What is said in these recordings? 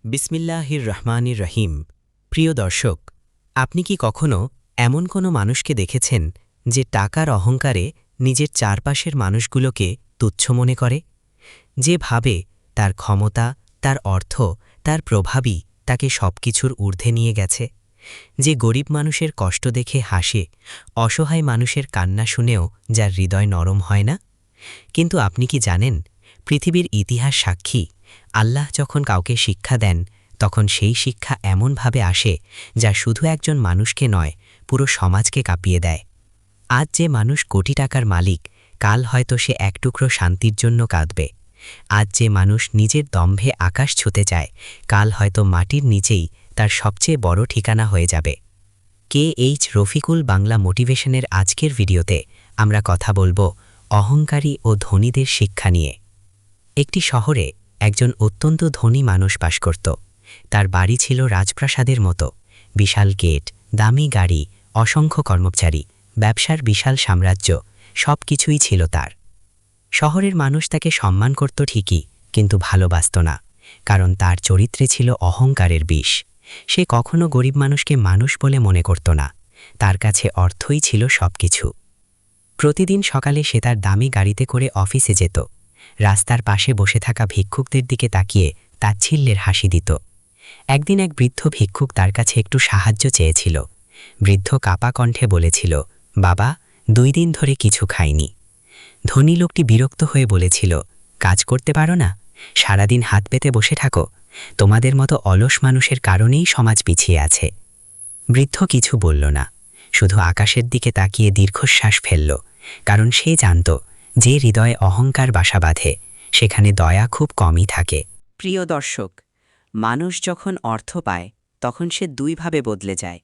বিসমিল্লাহির রহমানির রহিম। প্রিয় দর্শক, আপনি কি কখনো এমন কোনো মানুষকে দেখেছেন যে টাকার অহংকারে নিজের চারপাশের মানুষগুলোকে তুচ্ছ মনে করে, যে ভাবে তার ক্ষমতা, তার অর্থ, তার প্রভাবই তাকে সবকিছুর ঊর্ধ্বে নিয়ে গেছে, যে গরিব মানুষের কষ্ট দেখে হাসে, অসহায় মানুষের কান্না শুনেও যার হৃদয় নরম হয় না? কিন্তু আপনি কি জানেন, পৃথিবীর ইতিহাস সাক্ষী, আল্লাহ যখন কাউকে শিক্ষা দেন তখন সেই শিক্ষা এমনভাবে আসে যা শুধু একজন মানুষকে নয়, পুরো সমাজকে কাঁপিয়ে দেয়। আজ যে মানুষ কোটি টাকার মালিক, কাল হয়তো সে এক টুকরো শান্তির জন্য কাঁদবে। আজ যে মানুষ নিজের দম্ভে আকাশ ছুঁতে যায়, কাল হয়তো মাটির নিচেই তার সবচেয়ে বড় ঠিকানা হয়ে যাবে। KH রফিকুল বাংলা মোটিভেশনের আজকের ভিডিওতে আমরা কথা বলবো অহংকারী ও ধনীদের শিক্ষা নিয়ে। একটি শহরে একজন অত্যন্ত ধনী মানুষ বাস করত। তার বাড়ি ছিল রাজপ্রাসাদের মতো, বিশাল গেট, দামি গাড়ি, অসংখ্য কর্মচারী, ব্যবসার বিশাল সাম্রাজ্য, সব কিছুই ছিল তার। শহরের মানুষ তাকে সম্মান করত ঠিকই, কিন্তু ভালোবাসত না, কারণ তার চরিত্রে ছিল অহংকারের বিষ। সে কখনো গরিব মানুষকে মানুষ বলে মনে করত না। তার কাছে অর্থই ছিল সবকিছু। প্রতিদিন সকালে সে তার দামি গাড়িতে করে অফিসে যেত। রাস্তার পাশে বসে থাকা ভিক্ষুকদের দিকে তাকিয়ে তাচ্ছিল্যের হাসি দিত। একদিন এক বৃদ্ধ ভিক্ষুক তার কাছে একটু সাহায্য চেয়েছিল। বৃদ্ধ কাপা কণ্ঠে বলেছিল, বাবা, 2 দিন ধরে কিছু খাইনি। ধনী লোকটি বিরক্ত হয়ে বলেছিল, কাজ করতে পারো না? সারাদিন হাত পেতে বসে থাকো? তোমাদের মতো অলস মানুষের কারণেই সমাজ পিছিয়ে আছে। বৃদ্ধ কিছু বলল না, শুধু আকাশের দিকে তাকিয়ে দীর্ঘশ্বাস ফেলল, কারণ সে জানত যে হৃদয়ে অহংকার বাসা বাঁধে সেখানে দয়া খুব কমই থাকে। প্রিয় দর্শক, মানুষ যখন অর্থ পায় তখন সে দুইভাবে বদলে যায়।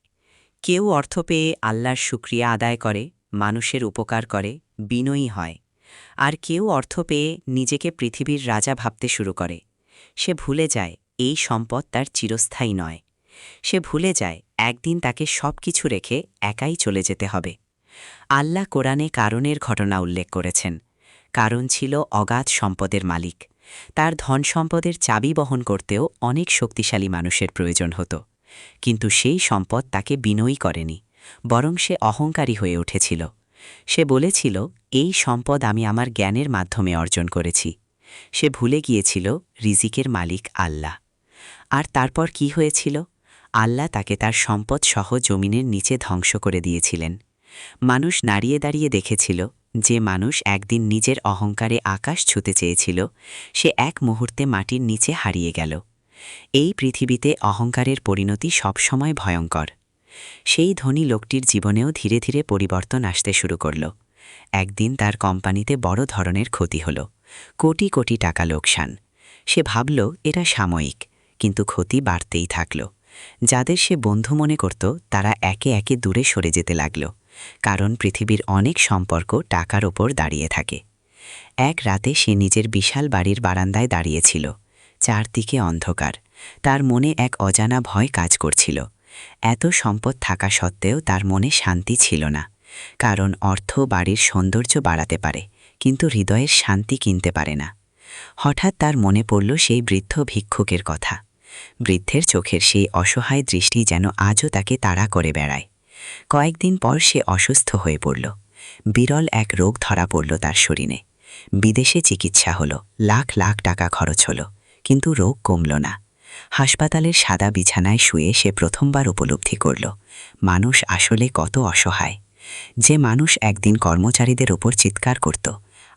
কেউ অর্থ পেয়ে আল্লাহর শুকরিয়া আদায় করে, মানুষের উপকার করে, বিনয়ী হয়। আর কেউ অর্থ পেয়ে নিজেকে পৃথিবীর রাজা ভাবতে শুরু করে। সে ভুলে যায় এই সম্পদ তার চিরস্থায়ী নয়। সে ভুলে যায় একদিন তাকে সব কিছু রেখে একাই চলে যেতে হবে। আল্লাহ কোরআনে কারণের ঘটনা উল্লেখ করেছেন। কারণ ছিল অগাধ সম্পদের মালিক। তার ধন সম্পদের চাবি বহন করতেও অনেক শক্তিশালী মানুষের প্রয়োজন হতো। কিন্তু সেই সম্পদ তাকে বিনয়ী করেনি, বরং সে অহংকারী হয়ে উঠেছিল। সে বলেছিল, এই সম্পদ আমি আমার জ্ঞানের মাধ্যমে অর্জন করেছি। সে ভুলে গিয়েছিল রিজিকের মালিক আল্লাহ। আর তারপর কি হয়েছিল? আল্লাহ তাকে তার সম্পদ সহ জমিনের নিচে ধ্বংস করে দিয়েছিলেন। মানুষ দাঁড়িয়ে দাঁড়িয়ে দেখেছিল যে মানুষ একদিন নিজের অহংকারে আকাশ ছুঁতে চেয়েছিল, সে এক মুহূর্তে মাটির নিচে হারিয়ে গেল। এই পৃথিবীতে অহংকারের পরিণতি সবসময় ভয়ঙ্কর। সেই ধনী লোকটির জীবনেও ধীরে ধীরে পরিবর্তন আসতে শুরু করল। একদিন তার কোম্পানিতে বড় ধরনের ক্ষতি হল, কোটি কোটি টাকা লোকসান। সে ভাবল এটা সাময়িক, কিন্তু ক্ষতি বাড়তেই থাকল। যাদের সে বন্ধু মনে করত তারা একে একে দূরে সরে যেতে লাগল, কারণ পৃথিবীর অনেক সম্পর্ক টাকার ওপর দাঁড়িয়ে থাকে। এক রাতে সে নিজের বিশাল বাড়ির বারান্দায় দাঁড়িয়েছিল। চারদিকে অন্ধকার। তার মনে এক অজানা ভয় কাজ করছিল। এত সম্পদ থাকা সত্ত্বেও তার মনে শান্তি ছিল না। কারণ অর্থ বাড়ির সৌন্দর্য বাড়াতে পারে, কিন্তু হৃদয়ের শান্তি কিনতে পারে না। হঠাৎ তার মনে পড়ল সেই বৃদ্ধ ভিক্ষুকের কথা। বৃদ্ধের চোখের সেই অসহায় দৃষ্টি যেন আজও তাকে তাড়া করে বেড়ায়। কয়েকদিন পর সে অসুস্থ হয়ে পড়ল। বিরল এক রোগ ধরা পড়ল তার শরীরে। বিদেশে চিকিৎসা হলো, লাখ লাখ টাকা খরচ হলো, কিন্তু রোগ কমল না। হাসপাতালের সাদা বিছানায় শুয়ে সে প্রথমবার উপলব্ধি করল মানুষ আসলে কত অসহায়। যে মানুষ একদিন কর্মচারীদের ওপর চিৎকার করত,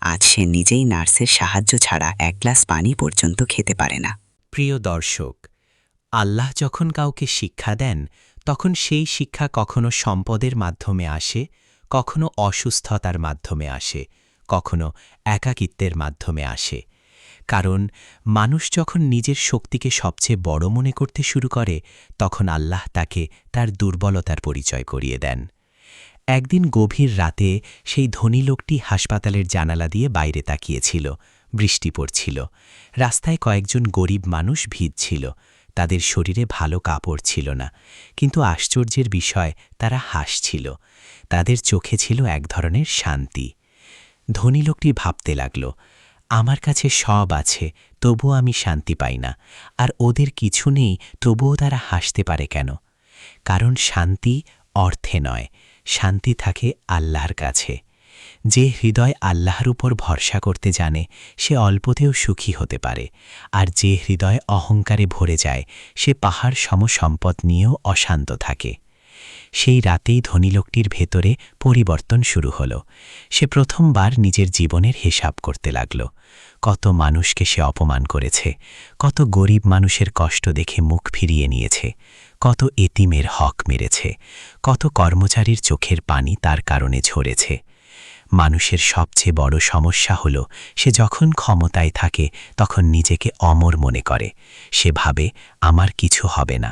আজ সে নিজেই নার্সের সাহায্য ছাড়া এক গ্লাস পানি পর্যন্ত খেতে পারে না। প্রিয় দর্শক, আল্লাহ যখন কাউকে শিক্ষা দেন তখন সেই শিক্ষা কখনো সম্পদের মাধ্যমে আসে, কখনো অসুস্থতার মাধ্যমে আসে, কখনো একাকিত্বের মাধ্যমে আসে। কারণ মানুষ যখন নিজের শক্তিকে সবচেয়ে বড় মনে করতে শুরু করে, তখন আল্লাহ তাকে তার দুর্বলতার পরিচয় করিয়ে দেন। একদিন গভীর রাতে সেই ধনী লোকটি হাসপাতালের জানালা দিয়ে বাইরে তাকিয়েছিল। বৃষ্টি পড়ছিল। রাস্তায় কয়েকজন গরিব মানুষ ভিজছিল। তাদের শরীরে ভালো কাপড় ছিল না, কিন্তু আশ্চর্যের বিষয়, তারা হাসছিল। তাদের চোখে ছিল এক ধরনের শান্তি। ধনী লোকটি ভাবতে লাগল, আমার কাছে সব আছে, তবুও আমি শান্তি পাই না, আর ওদের কিছু নেই, তবুও তারা হাসতে পারে কেন? কারণ শান্তি অর্থে নয়, শান্তি থাকে আল্লাহর কাছে। যে হৃদয় আল্লাহর উপর ভরসা করতে জানে সে অল্পতেও সুখী হতে পারে, আর যে হৃদয় অহংকারে ভরে যায় সে পাহাড় সম সম্পদ নিয়েও অশান্ত থাকে। সেই রাতেই ধনী লোকটির ভেতরে পরিবর্তন শুরু হলো। সে প্রথমবার নিজের জীবনের হিসাব করতে লাগল। কত মানুষকে সে অপমান করেছে, কত গরিব মানুষের কষ্ট দেখে মুখ ফিরিয়ে নিয়েছে, কত এতিমের হক মেরেছে, কত কর্মচারীর চোখের পানি তার কারণে ঝরেছে। মানুষের সবচেয়ে বড় সমস্যা হল সে যখন ক্ষমতায় থাকে তখন নিজেকে অমর মনে করে। সে ভাবে আমার কিছু হবে না,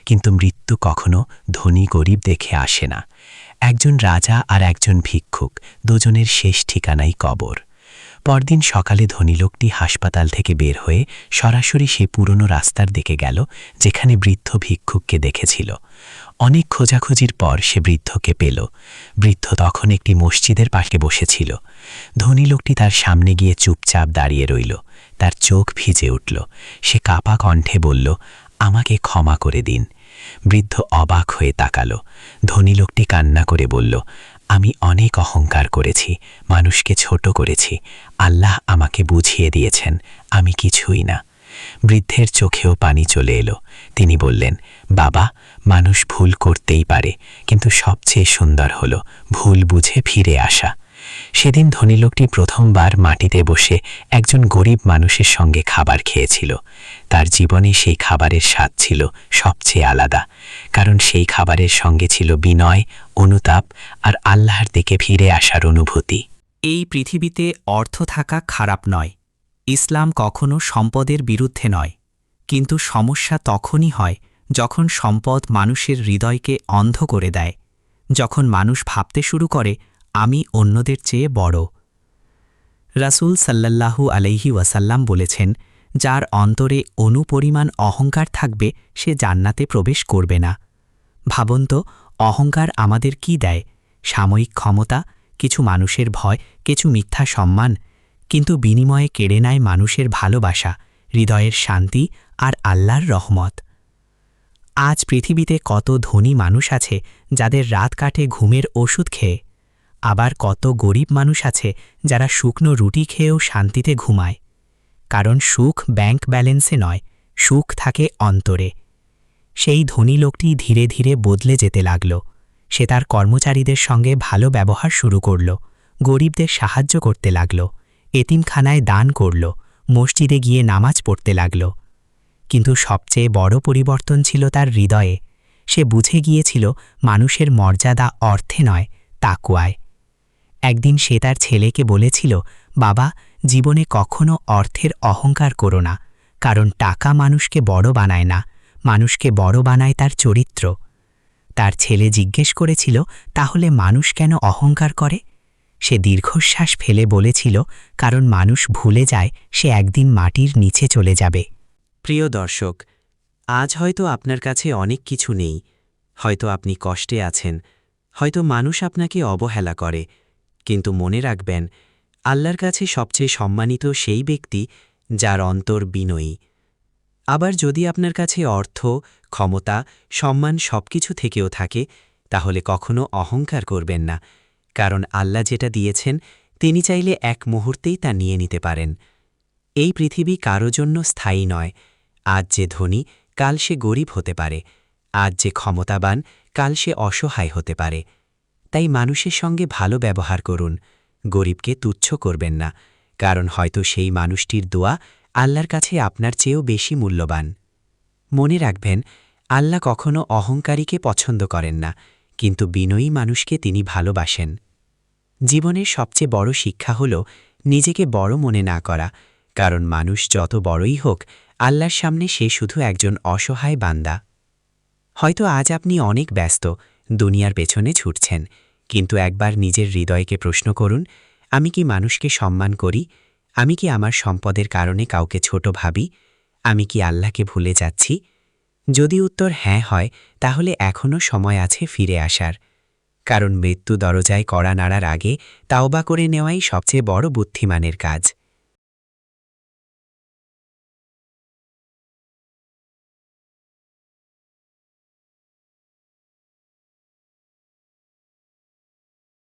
কিন্তু মৃত্যু কখনো ধনী গরিব দেখে আসে না। একজন রাজা আর একজন ভিক্ষুক, দুজনের শেষ ঠিকানাই কবর। পরদিন সকালে ধনী লোকটি হাসপাতাল থেকে বের হয়ে সরাসরি সে পুরনো রাস্তার দিকে গেল যেখানে বৃদ্ধ ভিক্ষুককে দেখেছিল। অনেক খোঁজাখুঁজির পর সে বৃদ্ধকে পেল। বৃদ্ধ তখন একটি মসজিদের পাশে বসেছিল। ধনী লোকটি তার সামনে গিয়ে চুপচাপ দাঁড়িয়ে রইল। তার চোখ ভিজে উঠল। সে কাপা কণ্ঠে বলল, আমাকে ক্ষমা করে দিন। বৃদ্ধ অবাক হয়ে তাকাল। ধনী লোকটি কান্না করে বলল, আমি অনেক অহংকার করেছি, মানুষকে ছোট করেছি। আল্লাহ আমাকে বুঝিয়ে দিয়েছেন আমি কিছুই না। বৃদ্ধের চোখেও পানি চলে এলো। তিনি বললেন, বাবা, মানুষ ভুল করতেই পারে, কিন্তু সবচেয়ে সুন্দর হলো ভুল বুঝে ফিরে আসা। সেদিন ধনী লোকটি প্রথমবার মাটিতে বসে একজন গরিব মানুষের সঙ্গে খাবার খেয়েছিল। তার জীবনে সেই খাবারের স্বাদ ছিল সবচেয়ে আলাদা, কারণ সেই খাবারের সঙ্গে ছিল বিনয়, অনুতাপ আর আল্লাহর দিকে ফিরে আসার অনুভূতি। এই পৃথিবীতে অর্থ থাকা খারাপ নয়, ইসলাম কখনো সম্পদের বিরুদ্ধে নয়, কিন্তু সমস্যা তখনই হয় যখন সম্পদ মানুষের হৃদয়কে অন্ধ করে দেয়, যখন মানুষ ভাবতে শুরু করে আমি অন্যদের চেয়ে বড়। রাসূল সাল্লাল্লাহু আলাইহি ওয়াসাল্লাম বলেছেন, যার অন্তরে অনুপরিমাণ অহংকার থাকবে সে জান্নাতে প্রবেশ করবে না। ভাবুন তো, অহংকার আমাদের কি দেয়? সাময়িক ক্ষমতা, কিছু মানুষের ভয়, কিছু মিথ্যা সম্মান, কিন্তু বিনিময়ে কেড়ে নেয় মানুষের ভালোবাসা, হৃদয়ের শান্তি আর আল্লাহর রহমত। আজ পৃথিবীতে কত ধনী মানুষ আছে যাদের রাত কাটে ঘুমের ওষুধ খেয়ে, আবার কত গরিব মানুষ আছে যারা শুকনো রুটি খেয়েও শান্তিতে ঘুমায়। কারণ সুখ ব্যাংক ব্যালেন্সে নয়, সুখ থাকে অন্তরে। সেই ধনী লোকটি ধীরে ধীরে বদলে যেতে লাগল। সে তার কর্মচারীদের সঙ্গে ভালো ব্যবহার শুরু করল, গরিবদের সাহায্য করতে লাগল, এতিমখানায় দান করল, মসজিদে গিয়ে নামাজ পড়তে লাগল। কিন্তু সবচেয়ে বড় পরিবর্তন ছিল তার হৃদয়ে। সে বুঝে গিয়েছিল মানুষের মর্যাদা অর্থে নয়, তাকওয়ায়। একদিন সে তার ছেলেকে বলেছিল, বাবা, জীবনে কখনো অর্থের অহংকার করো না, কারণ টাকা মানুষকে বড় বানায় না, মানুষকে বড় বানায় তার চরিত্র। তার ছেলে জিজ্ঞেস করেছিল, তাহলে মানুষ কেন অহংকার করে? সে দীর্ঘশ্বাস ফেলে বলেছিল, কারণ মানুষ ভুলে যায় সে একদিন মাটির নিচে চলে যাবে। প্রিয় দর্শক, আজ হয়তো আপনার কাছে অনেক কিছু নেই, হয়তো আপনি কষ্টে আছেন, হয়তো মানুষ আপনাকে অবহেলা করে, কিন্তু মনে রাখবেন, আল্লাহর কাছে সবচেয়ে সম্মানিত সেই ব্যক্তি যার অন্তর বিনয়ী। আবার যদি আপনার কাছে অর্থ, ক্ষমতা, সম্মান সবকিছু থেকেও থাকে, তাহলে কখনো অহংকার করবেন না, কারণ আল্লাহ যেটা দিয়েছেন তিনি চাইলে এক মুহূর্তেই তা নিয়ে নিতে পারেন। এই পৃথিবী কারো জন্য স্থায়ী নয়। আজ যে ধনী, কাল সে গরিব হতে পারে। আজ যে ক্ষমতাবান, কাল সে অসহায় হতে পারে। তাই মানুষের সঙ্গে ভালো ব্যবহার করুন, গরিবকে তুচ্ছ করবেন না, কারণ হয়তো সেই মানুষটির দোয়া আল্লাহর কাছে আপনার চেয়েও বেশি মূল্যবান। মনে রাখবেন, আল্লাহ কখনো অহংকারীকে পছন্দ করেন না, কিন্তু বিনয়ী মানুষকে তিনি ভালোবাসেন। জীবনের সবচেয়ে বড় শিক্ষা হল নিজেকে বড় মনে না করা, কারণ মানুষ যত বড়ই হোক, আল্লাহর সামনে সে শুধু একজন অসহায় বান্দা। হয়তো আজ আপনি অনেক ব্যস্ত, দুনিয়ার পেছনে ছুটছেন, কিন্তু একবার নিজের হৃদয়কে প্রশ্ন করুন, আমি কি মানুষকে সম্মান করি? আমি কি আমার সম্পদের কারণে কাউকে ছোট ভাবি? আমি কি আল্লাহকে ভুলে যাচ্ছি? যদি উত্তর হ্যাঁ হয়, তাহলে এখনও সময় আছে ফিরে আসার, কারণ মৃত্যু দরজায় কড়া নাড়ার আগে তাওবা করে নেওয়াই সবচেয়ে বড় বুদ্ধিমানের কাজ।